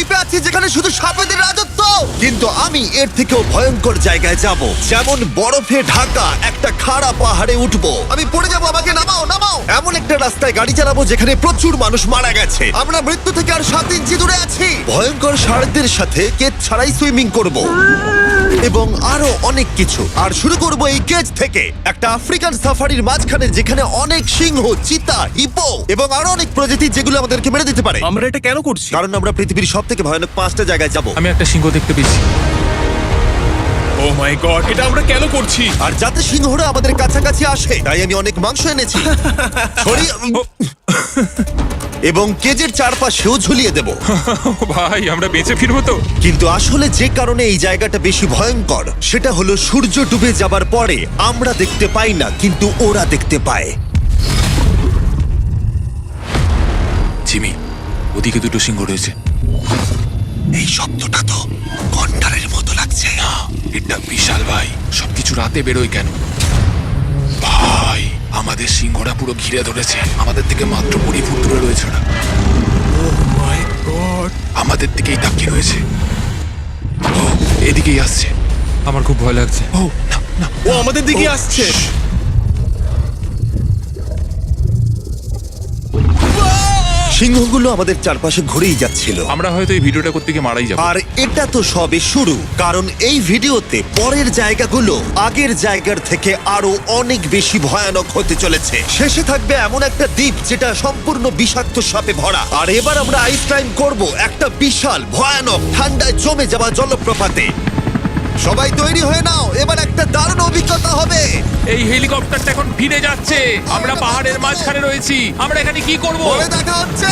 দ্বীপে আছি যেখানে শুধু সাপেদের রাজত্ব, কিন্তু আমি এর থেকেও ভয়ঙ্কর জায়গায় যাব, যেমন বরফে ঢাকা একটা খাড়া পাহাড়ে উঠবো। আমি পড়ে যাবো, আমাকে নামাও নামাও। এমন একটা রাস্তায় গাড়ি চালাবো যেখানে প্রচুর মানুষ মারা গেছে। আমরা মৃত্যু থেকে আর 7 ইঞ্চি দূরে আছি। ভয়ঙ্কর শার্কদের সাথে কেজ ছাড়াই সুইমিং করব এবং আরো অনেক কিছু। আর শুরু করব এই কেজ থেকে, একটা আফ্রিকান সাফারির মাঝখানে যেখানে অনেক সিংহ, চিতা, হিপো এবং আরো অনেক প্রজাতি যেগুলো আমাদেরকে মেরে দিতে পারে। আমরা এটা কেন করছি? কারণ আমরা পৃথিবীর সব থেকে ভয়ানক 5টা জায়গায় যাব। আমি একটা সিংহ দেখতে পেয়েছি। ও মাই গড, এটা আমরা কেন করছি? আর যাতে সিংহরা আমাদের কাছাকাছি আসে তাই আমি অনেক মাংস এনেছি। এবং কেজের চারপাশেও ঝুলিয়ে দেব। ভাই আমরা বেঁচে ফিরবো তো? কিন্তু আসলে যে কারণে এই জায়গাটা বেশি ভয়ঙ্কর সেটা হলো সূর্য ডুবে যাবার পরে আমরা দেখতে পাই না, কিন্তু ওরা দেখতে পায়। জিমি, ওদিকে দুটো সিংহ রয়েছে। এই শব্দটা তো কন্ডারের মতো লাগছে। না, এটা বিশাল ভাই। সবকিছু রাতে বেরোয় কেন? ভাই, আমাদের সিংহরা পুরো ঘিরে ধরেছে। আমাদের থেকে মাত্র 20 ফুট দূরে রয়েছে ওরা। ও মাই গড, আমাদের দিকেই তাকিয়ে রয়েছে। ও এদিকেই আসছে। আমার খুব ভয় লাগছে। ও না না, ও আমাদের দিকে আসছে। সিংহগুলো আমাদের চারপাশে ঘুরেই যাচ্ছিল। আমরা হয়তো এই ভিডিওটা করতে গিয়ে মারাই যাবো। আর এটা তো সবে শুরু, কারণ এই ভিডিওতে পরের জায়গাগুলো আগের জায়গার থেকে আরো অনেক বেশি ভয়ানক হতে চলেছে। শেষে থাকবে এমন একটা দ্বীপ যেটা সম্পূর্ণ বিষাক্ত সাপে ভরা। আর এবার আমরা আইস ক্লাইম্ব করব একটা বিশাল ভয়ানক ঠান্ডায় জমে যাওয়া জলপ্রপাতে। সবাই তৈরি হয়ে নাও, এবার একটা দারুণ অভিজ্ঞতা হবে। এই হেলিকপ্টারটা এখন ফিরে যাচ্ছে। আমরা পাহাড়ের মাঝখানে রয়েছি। আমরা এখানে কি করব? পরে দেখা হচ্ছে।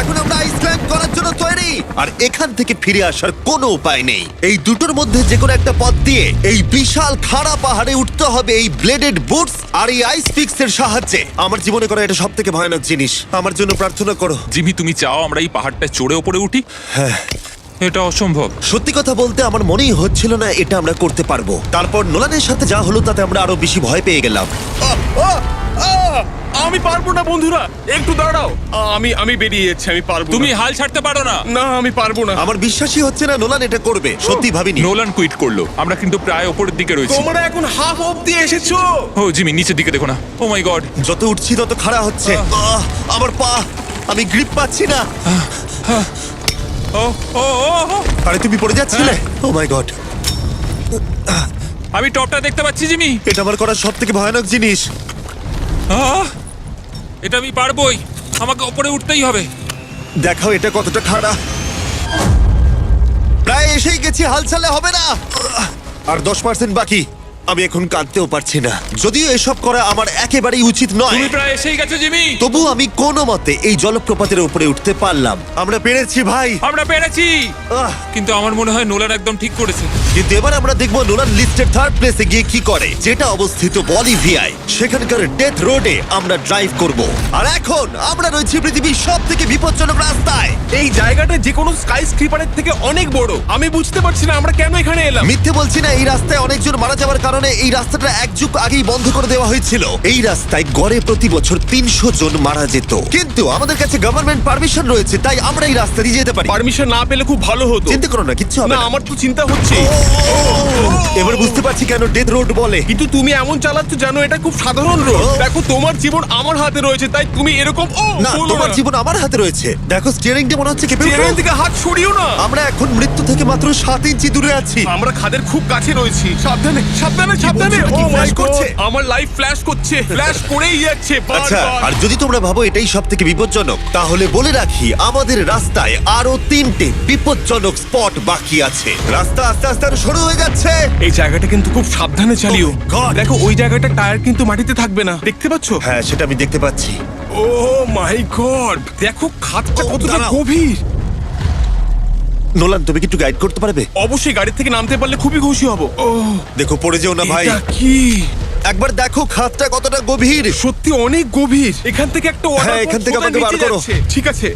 এখন আমরা আইস ক্লাইম্ব করার জন্য তৈরি। আর এখান থেকে ফিরে আসার কোনো উপায় নেই। এই দুটোর মধ্যে যে কোনো একটা পথ দিয়ে এই বিশাল খাড়া পাহাড়ে উঠতে হবে এই ব্লেডেড বুটস আর এই আইস পিক্সের সাহায্যে। আমার জীবনে করা এটা সবথেকে ভয়ানক জিনিস। আমার জন্য প্রার্থনা করো। জিমি, তুমি চাও আমরা এই পাহাড়টা চড়ে ওপরে উঠি? হ্যাঁ, এটা অসম্ভব। সত্যি কথা বলতে আমার মনেই হচ্ছিল না এটা আমরা করতে পারবো। তারপর নোলানের সাথে যা হলো তাতে আমরা আরো বেশি ভয় পেয়ে গেলাম। আমি পারবো না বন্ধুরা, একটু দাঁড়াও। আমি বেরিয়ে যাচ্ছি, আমি পারবো তুমি না। হাল ছাড়তে পারো না। না, আমি পারবো না। আমার বিশ্বাসই হচ্ছে না নোলান এটা করবে। সত্যি ভাবিনি। নোলান কুইট করলো। আমরা কিন্তু প্রায় ওপরের দিকে রয়েছি। তোমরা এখন হাফ অবধি এসেছো। ও জিমি, নিচের দিকে দেখো না। ও মাই গড। যত উঠছি তত খাড়া হচ্ছে। আমার পা, আমি গ্রিপ পাচ্ছি না। ও ও ও ও। আরে তুমি পড়ে যাচ্ছিলে? ও মাই গড, আমি টপটা দেখতে পাচ্ছি জিমি। এটা আমার করা সব থেকে ভয়ানক জিনিস। আহ! এটা আমি পারবোই। আমাকে ওপরে উঠতেই হবে। দেখাও এটা কতটা খাড়া। প্রায় এসেই গেছি, হাল ছাড়লে হবে না। আর 10% বাকি। আমি এখন কাঁদতেও পারছি না, যদিও এসব করা আমার একেবারেই উচিত নয়। তুমি প্রায় এসেই গেছো জিমি। তবু আমি কোনো মতে এই জলপ্রপাতের উপরে উঠতে পারলাম। আমরা পেরেছি ভাই। আমরা পেরেছি। আহ, কিন্তু আমার মনে হয় নোলান একদম ঠিক করেছে। কিন্তু এবার আমরা দেখবো নোলান লিস্টের 3rd প্লেসে গিয়ে কি করে, যেটা অবস্থিত বলিভিয়ায়। সেখানকার ডেথ রোডে আমরা ড্রাইভ করব। আর এখন আমরা রয়েছি পৃথিবীর সব থেকে বিপজ্জনক রাস্তায়। এই জায়গাটা যে কোনো স্কাই স্ক্রিপারের থেকে অনেক বড়। আমি বুঝতে পারছি না আমরা কেন এখানে এলাম। মিথ্যে বলছি না, এই রাস্তায় অনেকজন মারা যাওয়ার কারণে এই রাস্তাটা 1 যুগ আগেই বন্ধ করে দেওয়া হয়েছিল। এই রাস্তায় গড়ে প্রতি বছর 300 জন মারা যেত, কিন্তু আমাদের কাছে গভর্নমেন্ট পারমিশন রয়েছে, তাই আমরা এই রাস্তা দিয়ে যেতে পারি। পারমিশন না পেলে খুব ভালো হতো। চিন্তা করো না, কিচ্ছু হবে না, না। আমার তো চিন্তা হচ্ছে। এবার বুঝতে পারছি কেন ডেথ রোড বলে। কিন্তু তুমি এমন চালাচ্ছ জানো এটা খুব সাধারণ রোড। ও। দেখো তোমার জীবন আমার হাতে রয়েছে, তাই তুমি এরকম না, তোমার জীবন আমার হাতে রয়েছে। দেখো স্টিয়ারিংটা মনে হচ্ছে কেঁপে উঠলো। দিকে হাত সরিও না। আমরা এখন মৃত্যু থেকে মাত্র 7 ইঞ্চি দূরে আছি। আমরা খাদের খুব কাছে রয়েছি। সাবধানে সাবধানে সাবধানে। বলছো? ও কি মাই flash গড, করছে? আমার লাইফ ফ্ল্যাশ করছে, ফ্ল্যাশ করেই যাচ্ছে আচ্ছা, বারবার। আর যদি তোমরা ভাবো এটাই সব থেকে বিপজ্জনক, তাহলে বলে রাখি আমাদের রাস্তায় আরো 3টে বিপজ্জনক স্পট বাকি আছে। রাস্তা আস্তে আস্তে আরো সরু হয়ে যাচ্ছে। এই জায়গাটা কিন্তু খুব সাবধানে চালিও। Oh my God! দেখো ওই জায়গাটা টায়ার কিন্তু মাটিতে থাকবে না, দেখতে পাচ্ছো? হ্যাঁ, সেটা আমি দেখতে পাচ্ছি। ও মাই গড, দেখো খাদটা ও, কতটা দাঁড়াও। গভীর। নোলান, তুমি কি একটু গাইড করতে পারবে? অবশ্যই গাড়ি থেকে নামতে পারলে খুবই খুশি হব। ও দেখো পড়ে যেও না ভাই। এটা কি? একবার দেখো খাদটা কতটা গভীর। সত্যি অনেক গভীর। এখান থেকে একটা ওয়াটার হ্যাঁ, এখান থেকে আমাকে বার করো। ঠিক আছে।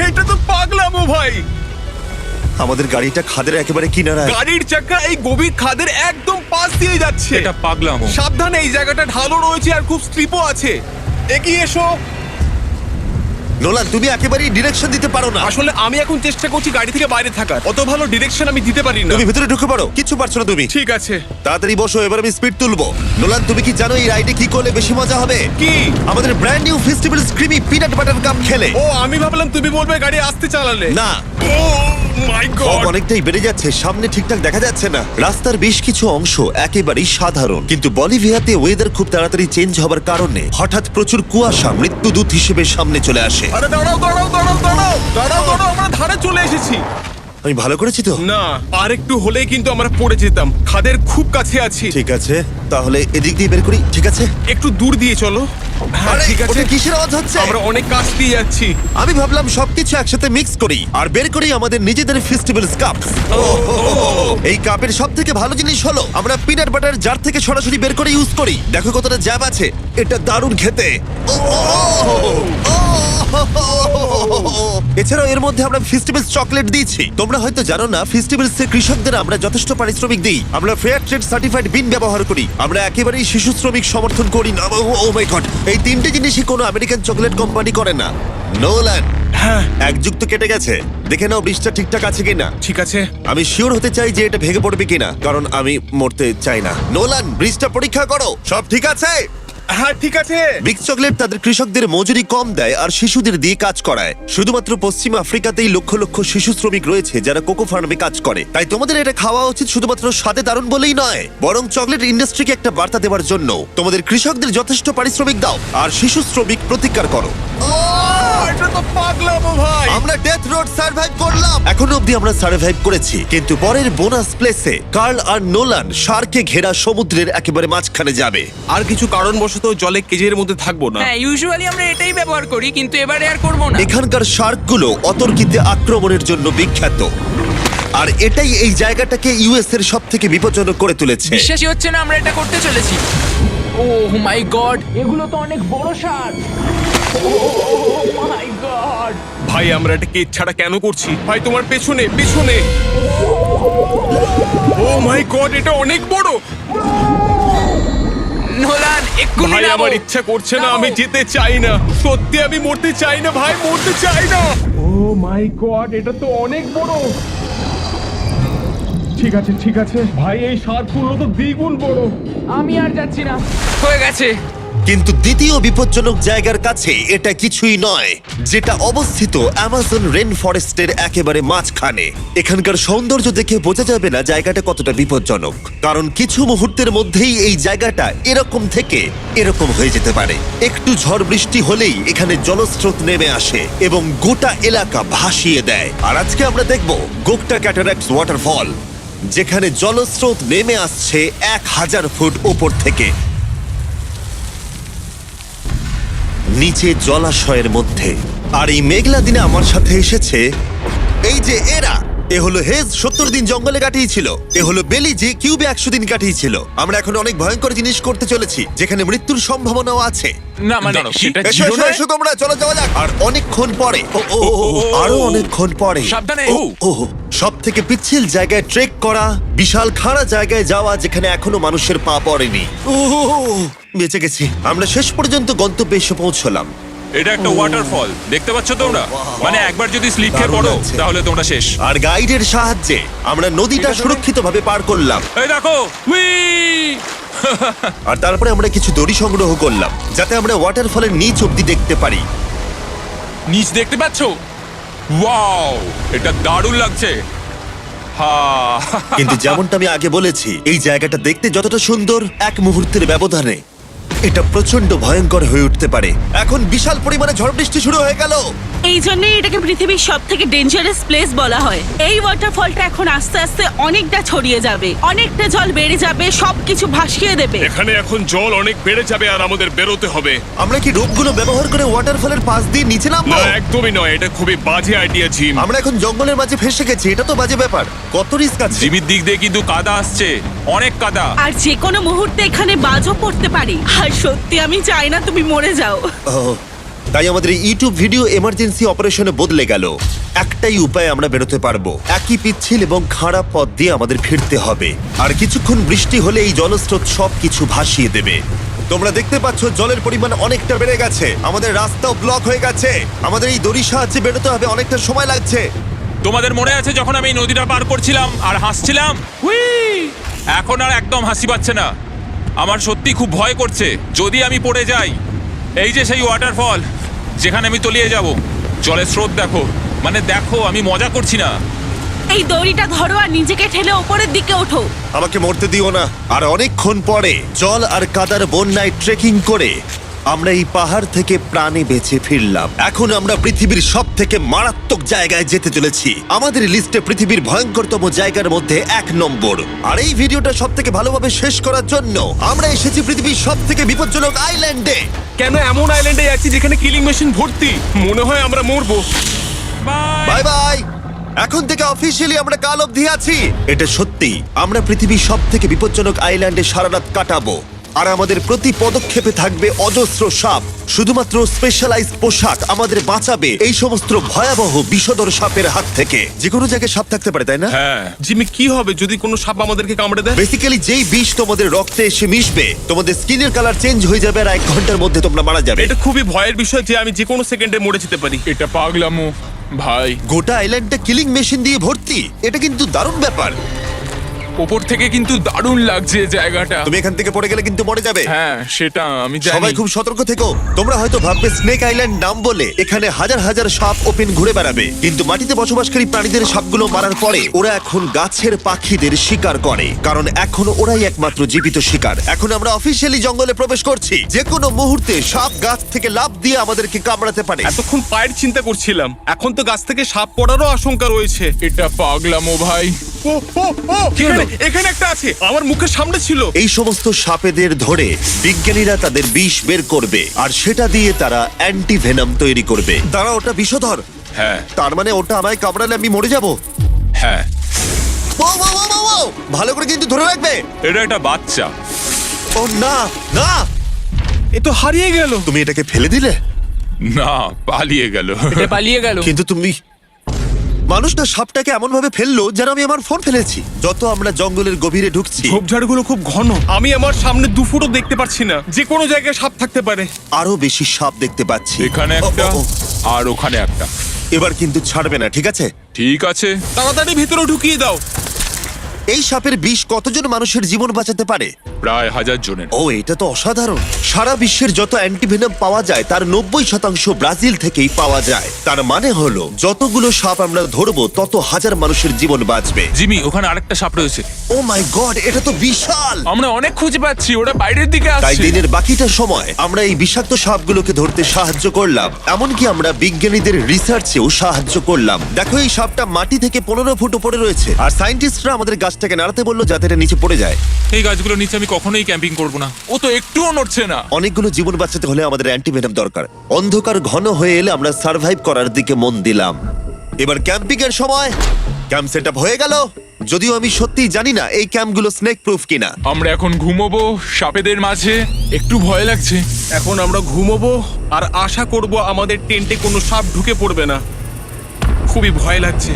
এটা তো পাগলামো ভাই। আমাদের গাড়িটা খাদের একেবারে কিনারায়। গাড়ির চাকা এই গভীর খাদের একদম পাশ দিয়ে যাচ্ছে। এটা পাগলামো। সাবধানে, এই জায়গাটা ঢালু রয়েছে আর খুব স্লিপও আছে। এগিয়ে এসো। নোলান, তুমি একেবারেই ডিরেকশন দিতে পারো না। আসলে আমি এখন চেষ্টা করছি গাড়ি থেকে বাইরে থাকার, অত ভালো ডিরেকশন আমি দিতে পারি না। তুমি ভিতরে ঢুকে পড়ো, কিছু পারছো না তুমি। ঠিক আছে। তাড়াতাড়ি বসো, এবার আমি স্পিড তুলবো। নোলান, তুমি কি জানো এই রাইডে কি করলে বেশি মজা হবে? কি? আমাদের brand new festival screamy peanut butter cup খেলে। ও, আমি ভাবলাম তুমি বলবে গাড়ি আস্তে চালালে। না, ও মাই ফগ গড। অনেকটাই বেড়ে যাচ্ছে, সামনে ঠিকঠাক দেখা যাচ্ছে না। রাস্তার বেশ কিছু অংশ একেবারেই সাধারণ, কিন্তু বলিভিয়াতে ওয়েদার খুব তাড়াতাড়ি চেঞ্জ হবার কারণে হঠাৎ প্রচুর কুয়াশা মৃত্যুদূত হিসেবে সামনে চলে আসে। আরে দাঁড়াও দাঁড়াও দাঁড়াও দাঁড়াও দাঁড়াও দাঁড়াও, আমরা ধারে চলে এসেছি। আমি ভালো করেছি তো? না, আর একটু হলেই কিন্তু আমরা পড়ে যেতাম, খাদের খুব কাছে আছি। ঠিক আছে, তাহলে এদিক দিয়ে বের করি। ঠিক আছে, একটু দূর দিয়ে চলো। হ্যাঁ আরে, ঠিক আছে। ওটা কিসের আওয়াজ হচ্ছে? আমরা অনেক কাছ দিয়ে যাচ্ছি। আমি ভাবলাম সবকিছু একসাথে মিক্স করি আর বের করি আমাদের নিজেদের ফেস্টিভ্যাল কাপ। এই কাপের সব থেকে ভালো জিনিস হলো আমরা পিনাট বাটার জার থেকে সরাসরি বের করে ইউজ করি। দেখো কতটা জ্যাব আছে, এটা দারুণ খেতে। এছাড়াও এর মধ্যে আমরা ফেস্টিভ্যালস চকলেট দিয়েছি। তোমরা হয়তো জানো না, ফেস্টিভ্যালস এর কৃষকদের আমরা যথেষ্ট পারিশ্রমিক দিই। আমরা ফেয়ার ট্রেড সার্টিফাইড বিন ব্যবহার করি। আমরা একেবারেই শিশু শ্রমিক সমর্থন করি না। ও মাই গড, এই তিনটে জিনিসই কোনো আমেরিকান চকলেট কোম্পানি করে না। নোলান, হ্যাঁ এক যুগ তো কেটে গেছে, দেখে নাও বৃষ্টিটা ঠিকঠাক আছে কিনা। ঠিক আছে। আমি শিওর হতে চাই যে এটা ভেঙে পড়বে কিনা, কারণ আমি মরতে চাই না। নোলান, ব্রিজটা পরীক্ষা করো, সব ঠিক আছে? হ্যাঁ ঠিক আছে। বিগ চকলেট তাদের কৃষকদের মজুরি কম দেয় আর শিশুদের দিয়ে কাজ করায়। শুধুমাত্র পশ্চিম আফ্রিকাতেই লক্ষ লক্ষ শিশু শ্রমিক রয়েছে যারা কোকো ফার্মে কাজ করে। তাই তোমাদের এটা খাওয়া উচিত শুধুমাত্র স্বাদে দারুণ বলেই নয়, বরং চকলেট ইন্ডাস্ট্রিকে একটা বার্তা দেওয়ার জন্য। তোমাদের কৃষকদের যথেষ্ট পারিশ্রমিক দাও আর শিশু শ্রমিক প্রতিকার করো। এটা তো পাগলামো ভাই। আমরা ডেথ রোড সার্ভাইভ করলাম। এখনো অবধি আমরা সার্ভাইভ করেছি, কিন্তু পরের বোনাস প্লেসে কার্ল আর নোলান শার্কে ঘেরা সমুদ্রের একেবারে মাঝখানে যাবে। আর কিছু কারণবশত জলে কেজের মধ্যে থাকবো না। হ্যাঁ, ইউজুয়ালি আমরা এটাই ব্যবহার করি, কিন্তু এবারে আর করব না। এখানকার শার্কগুলো অতর্কিতে আক্রমণের জন্য বিখ্যাত, আর এটাই এই জায়গাটাকে ইউএস এর সব থেকে বিপজ্জনক করে তুলেছে। বিশ্বাসই হচ্ছে না আমরা এটা করতে চলেছি। ও মাই গড, এগুলো তো অনেক বড় সার। ও মাই গড। ভাই আমরা এটা কেজ ছাড়া কেন করছি? ভাই তোমার পেছনে পেছনে। ও মাই গড, এটা অনেক বড়। নোলান, এক্ষুনি ভাই নামো। আমার ইচ্ছা করছে না, নামো। আমি যেতে চাই না। সত্যি আমি মরতে চাই না ভাই, মরতে চাই না। ও মাই গড, এটা তো অনেক বড়। ঠিক আছে ঠিক আছে ভাই, এই শার্কগুলো তো দ্বিগুণ বড়। আমি আর যাচ্ছি না, হয়ে গেছে। কিন্তু দ্বিতীয় বিপজ্জনক জায়গার কাছে এটা কিছুই নয়, যেটা অবস্থিত অ্যামাজন রেন ফরেস্টের একেবারে মাঝখানে। এখানকার সৌন্দর্য দেখে বোঝা যাবে না জায়গাটা কতটা বিপজ্জনক, কারণ কিছু মুহূর্তের মধ্যেই এই জায়গাটা এরকম থেকে এরকম হয়ে যেতে পারে। একটু ঝড় বৃষ্টি হলেই এখানে জলস্রোত নেমে আসে এবং গোটা এলাকা ভাসিয়ে দেয়। আর আজকে আমরা দেখব গোকটা ক্যাটারাক্টস ওয়াটারফল, যেখানে জলস্রোত নেমে আসছে 1000 ফুট ওপর থেকে নিচে জলাশয়ের মধ্যে। আর এই মেঘলা দিনে আমার সাথে এসেছে এই যে এরা। এ হলো হেজ, 70 দিন জঙ্গলে কাটিয়েছিল। এ হলো বেলি, যে কিউবে 100 দিন কাটিয়েছিল। আমরা এখন অনেক ভয়ঙ্কর জিনিস করতে চলেছি, যেখানে মৃত্যুর সম্ভাবনাও আছে। না মানে দাঁড়াও, সেটা এসো এসো এসো তোমরা, চলো যাওয়া যাক। আর অনেকক্ষণ পরে আরো অনেকক্ষণ পরে সাবধানে। সব থেকে পিচ্ছিল জায়গায় ট্রেক করা, বিশাল খাড়া জায়গায় যাওয়া যেখানে এখনো মানুষের পা পড়েনি। বেঁচে গেছি। আমরা শেষ পর্যন্ত গন্তব্যে এসে পৌঁছলাম। এটা একটা ওয়াটারফল, দেখতে পাচ্ছ তোমরা? মানে একবার যদি স্লিপ খেয়ে দারুণ পড়ো লাগছে। তাহলে তোমরা শেষ। আর গাইডের সাহায্যে আমরা নদীটা সুরক্ষিতভাবে পার করলাম। এই দেখো, উই! আর তারপরে আমরা কিছু দড়ি সংগ্রহ করলাম, যাতে আমরা ওয়াটারফলের নিচ অব্দি দেখতে পারি। নিচ দেখতে পাচ্ছ? ওয়াও, এটা দারুণ লাগছে। হা! কিন্তু যেমনটা আমি আগে বলেছি, এই জায়গাটা দেখতে যতটা সুন্দর, এক মুহূর্তের ব্যবধানে এটা প্রচন্ড ভয়ঙ্কর হয়ে উঠতে পারে। এখন বিশাল পরিমাণে ঝড় বৃষ্টি শুরু হয়ে গেল। এই জন্যই এটাকে পৃথিবীর সব থেকে ডেঞ্জারাস প্লেস বলা হয়। এই ওয়াটারফলটা এখন আস্তে আস্তে অনেকটা ছড়িয়ে যাবে, অনেকটা জল বেড়ে যাবে, সবকিছু ভাসিয়ে দেবে। এখানে এখন জল অনেক বেড়ে যাবে আর আমাদের বেরোতে হবে। আমরা কি রোপগুলো ব্যবহার করে ওয়াটারফলের পাশ দিয়ে নিচে নামবো? না একদমই নয়, এটা খুবই বাজে আইডিয়া জিম। আমরা এখন জঙ্গলের মাঝে ফেসে গেছি, এটা তো বাজে ব্যাপার। কত রিস্ক আছে। জিমির দিক দিয়ে কিন্তু কাদা আসছে, অনেক কাদা। আর যে কোনো মুহূর্তে এখানে বাজও পড়তে পারি। আর সত্যি আমি চাই না তুমি মরে যাও। ওহ, তাই আমাদের এই ইউটিউব ভিডিও এমার্জেন্সি অপারেশনে বদলে গেল। একটাই উপায় আমরা বেরোতে পারবো, একই পিচ্ছিল এবং খারাপ পথ দিয়ে আমাদের ফিরতে হবে। আর কিছুক্ষণ বৃষ্টি হলে এই জলস্রোত সবকিছু ভাসিয়ে দেবে। তোমরা দেখতে পাচ্ছ জলের পরিমাণ অনেকটা বেড়ে গেছে, আমাদের রাস্তাও ব্লক হয়ে গেছে, আমাদের এই দড়ির সাহায্যে বেরোতে হবে, অনেকটা সময় লাগছে। তোমাদের মনে আছে যখন আমি এই নদীটা পার করছিলাম আর হাসছিলাম? এখন আর একদম হাসি পাচ্ছে না। আমার সত্যি খুব ভয় করছে যদি আমি পড়ে যাই। এই যে সেই ওয়াটারফল যেখানে আমি তলিয়ে যাব। জলের স্রোত দেখো, মানে দেখো, আমি মজা করছি না। এই দড়িটা ধরো আর নিজেকে ঠেলে ওপরের দিকে ওঠো। আমাকে মরতে দিও না। আর অনেকক্ষণ পরে জল আর কাদার বন্যায় ট্রেকিং করে আমরা এই পাহাড় থেকে প্রাণে বেঁচে ফিরলাম। এখন আমরা পৃথিবীর সব থেকে মারাত্মক জায়গায় যেতে চলেছি। আমাদের লিস্টে পৃথিবীর ভয়ঙ্করতম জায়গার মধ্যে 1 নম্বর। আর এই ভিডিওটা সব থেকে ভালোভাবে শেষ করার জন্য আমরা এসেছি পৃথিবীর সব থেকে বিপজ্জনক আইল্যান্ডে। কেন এমন আইল্যান্ডে যাচ্ছি যেখানে কিলিং মেশিন ভর্তি? মনে হয় আমরা মরবো। Bye bye. এখন থেকে অফিসিয়ালি আমরা কাল অবধি আছি। এটা সত্যি, আমরা পৃথিবীর সব থেকে বিপজ্জনক আইল্যান্ডে সারা রাত কাটাবো। আর আমাদের প্রতি পদক্ষেপে থাকবে অজস্র সাপ। শুধুমাত্র স্পেশালাইজড পোশাক আমাদের বাঁচাবে এই সমস্ত ভয়াবহ বিষধর সাপের হাত থেকে। যে কোনো জায়গায় সাপ থাকতে পারে, তাই না? হ্যাঁ, জিমি, কি হবে যদি কোনো সাপ আমাদেরকে কামড়ে দেয়? বেসিক্যালি যেই বিষ তোমাদের রক্তে এসে মিশবে, তোমাদের স্কিনের কালার চেঞ্জ হয়ে যাবে আর 1 ঘন্টার মধ্যে তোমরা মারা যাবে। এটা খুবই ভয়ের বিষয় যে আমি যে কোনো সেকেন্ডে মরে যেতে পারি। এটা পাগলামো ভাই। গোটা আইল্যান্ডটা কিলিং মেশিন দিয়ে ভর্তি। এটা কিন্তু দারুণ ব্যাপার। ওপর থেকে কিন্তু দারুণ লাগছে জায়গাটা। তুমি এখান থেকে পড়ে গেলে কিন্তু মরে যাবে। হ্যাঁ, সেটা আমি সবাই জানি। খুব সতর্ক থেকো। তোমরা হয়তো ভাববে স্নেক আইল্যান্ড নাম বলে এখানে হাজার হাজার সাপ ওপেন ঘুরে বেড়াবে, কিন্তু মাটিতে বসবাসকারী প্রাণীদের সাপগুলো মারার পরে ওরা এখন গাছের পাখিদের শিকার করে, কারণ এখন ওরাই একমাত্র জীবিত শিকার। এখন আমরা অফিসিয়ালি জঙ্গলে প্রবেশ করছি। যে কোনো মুহূর্তে সাপ গাছ থেকে লাফ দিয়ে আমাদেরকে কামড়াতে পারে। এতক্ষণ পায়ের চিন্তা করছিলাম, এখন তো গাছ থেকে সাপ পড়ারও আশঙ্কা রয়েছে। এটা পাগলামো ভাই। ও ও ও, এখানে একটা আছে, আমার মুখের সামনে ছিল। এই সমস্ত সাপেদের ধরে বিজ্ঞানীরা তাদের বিষ বের করবে, আর সেটা দিয়ে তারা অ্যান্টিভেনাম তৈরি করবে। তারা ওটা বিষধর। হ্যাঁ তার মানে ওটা আমায় কামড়ালে আমি মরে যাব। হ্যাঁ, ও, ও, ও, ও, ও! ভালো করে কিন্তু ধরে রাখবে। এটা একটা বাচ্চা। ও না না, এ তো হারিয়ে গেল। তুমি এটাকে ফেলে দিলে। না, পালিয়ে গেল। এটা পালিয়ে গেল। কিন্তু তুমি, মানুষটা সাপটাকে এমন ভাবে ফেললো যেন আমি আমার ফোন ফেলেছি। যত আমরা জঙ্গলের গভীরে ঢুকছি, ঝোপঝাড়গুলো খুব ঘন, আমি আমার সামনে 2 ফুটও দেখতে পাচ্ছি না। যে কোনো জায়গায় সাপ থাকতে পারে। আরো বেশি সাপ দেখতে পাচ্ছি। এখানে ও, একটা ও, ও। আর ওখানে একটা। এবার কিন্তু ছাড়বে না, ঠিক আছে? ঠিক আছে। তাড়াতাড়ি ভিতরে ঢুকিয়ে দাও। এই সাপের বিষ কতজন মানুষের জীবন বাঁচাতে পারে? প্রায় 1000 জনের। ও, এটা তো অসাধারণ। সারা বিশ্বের যত অ্যান্টিভেনম পাওয়া যায় তার 90% ব্রাজিল থেকেই পাওয়া যায়। তার মানে হলো যতগুলো সাপ আমরা ধরবো তত হাজার মানুষের জীবন বাঁচবে। জিমি, ওখানে আরেকটা সাপ রয়েছে। ও মাই গড, এটা তো বিশাল। আমরা অনেক খুঁজে পাচ্ছি, ওরা বাইরের দিকে তাই আসছে। দিনের বাকিটা সময় আমরা এই বিষাক্ত সাপগুলোকে ধরতে সাহায্য করলাম। এমনকি আমরা বিজ্ঞানীদের রিসার্চেও সাহায্য করলাম। দেখো, এই সাপটা মাটি থেকে 15 ফুট উপরে রয়েছে, আর সায়েন্টিস্টরা আমাদের গাছটাকে নাড়াতে বললো যাতে এটা নিচে পড়ে যায়। এই গাছগুলোর নিচে আমি কখনোই ক্যাম্পিং করব না। ও তো একটুও নড়ছে না। অনেকগুলো জীবন বাঁচাতে হলে আমাদের অ্যান্টিভেনম দরকার। অন্ধকার ঘন হয়ে এলে আমরা সার্ভাইভ করার দিকে মন দিলাম। এবার ক্যাম্পিং এর সময়। ক্যাম্প সেট আপ হয়ে গেল, যদিও আমি সত্যিই জানি না এই ক্যাম্পগুলো স্নেক প্রুফ কিনা। আমরা এখন ঘুমোবো সাপেদের মাঝে। একটু ভয় লাগছে। এখন আমরা ঘুমোবো আর আশা করব আমাদের টেন্টে কোনো সাপ ঢুকে পড়বে না। খুবই ভয় লাগছে।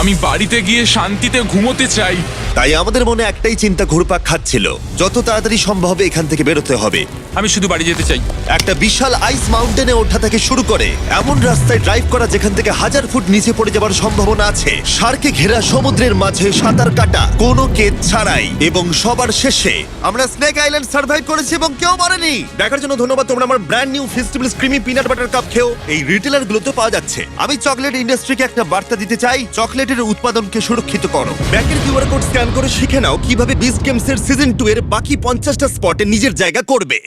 আমি বাড়িতে গিয়ে শান্তিতে ঘুমোতে চাই। তাই আমাদের মনে একটাই চিন্তা ঘুরপাক খাচ্ছিল, যত তাড়াতাড়ি সম্ভব এখান থেকে বেরোতে হবে। আমি শুধু বাড়ি যেতে চাই। একটা বিশাল আইস মাউন্টেনে ওঠা থেকে শুরু করে এমন রাস্তায় ড্রাইভ করা যেখান থেকে 1000 ফুট নিচে পড়ে যাওয়ার সম্ভাবনা আছে, শার্কে ঘেরা সমুদ্রের মাঝে সাঁতার কাটা কোনো কেদ ছাড়াই, এবং সবার শেষে আমরা স্নেক আইল্যান্ড সার্ভাইভ করেছি এবং কেউ মরেনি। দেখার জন্য ধন্যবাদ। তোমরা আমার brand new festival creamy peanut butter cup খেও। এই রিটেলার গুলোতে পাওয়া যাচ্ছে। আমি চকলেট ইন্ডাস্ট্রিকে একটা বার্তা দিতে চাই, চকলেটের উৎপাদনকে সুরক্ষিত করো। ব্যাকের কিউআর কোড স্ক্যান করে শিখে নাও কিভাবে বিচ গেমস এর সিজন 2 এর বাকি 50টা স্পটে নিজের জায়গা করবে।